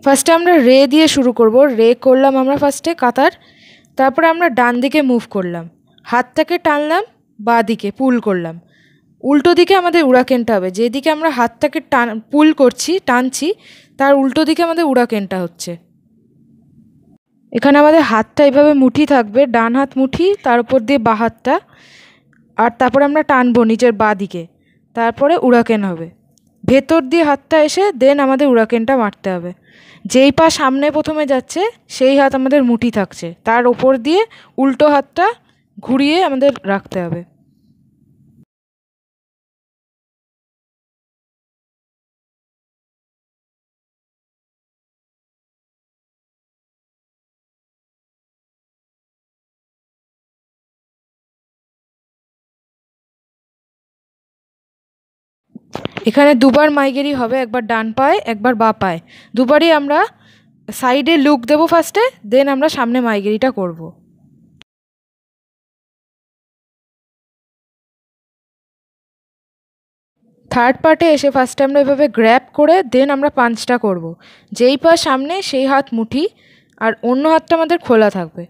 ফার্স্টে আমরা রে দিয়ে শুরু করব। রে করলাম আমরা ফার্স্টে কাতার, তারপরে আমরা ডান দিকে মুভ করলাম, হাতটাকে টানলাম, বাঁ দিকে পুল করলাম, উল্টো দিকে আমাদের উড়াকেনটা হবে। যেদিকে আমরা হাতটাকে পুল করছি, টানছি, তার উল্টো দিকে আমাদের উড়াকেনটা হচ্ছে। এখানে আমাদের হাতটা এভাবে মুঠি থাকবে, ডান হাত মুঠি, তার উপর দিয়ে বাঁ হাতটা, আর তারপরে আমরা টানবো নিচের বাঁ দিকে, তারপরে উড়াকেন হবে। ভেতর দিয়ে হাতটা এসে দেন আমাদের উড়াকেনটা মারতে হবে। যেই পা সামনে প্রথমে যাচ্ছে সেই হাত আমাদের মুঠি থাকছে, তার ওপর দিয়ে উল্টো হাতটা ঘুরিয়ে আমাদের রাখতে হবে। এখানে দুবার মাইগেরি হবে, একবার ডান পায়ে একবার বাঁ পায়ে, দুবারই আমরা সাইডে লুক দেবো ফার্স্টে, দেন আমরা সামনে মাইগেরিটা করব। থার্ড পার্টে এসে ফার্স্টে আমরা এভাবে গ্র্যাব করে দেন আমরা পাঞ্চটা করব। যেই পা সামনে সেই হাত মুঠি, আর অন্য হাতটা আমাদের খোলা থাকবে।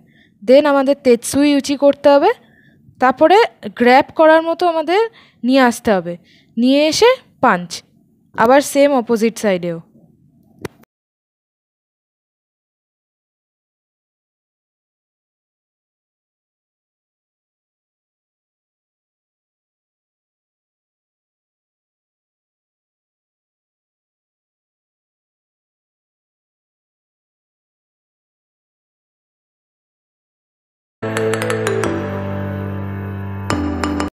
দেন আমাদের তেতসুই উচি করতে হবে, তারপরে গ্র্যাব করার মতো আমাদের নিয়ে আসতে হবে, নিয়ে এসে পাঞ্চ, আবার সেম অপোজিট সাইডেও।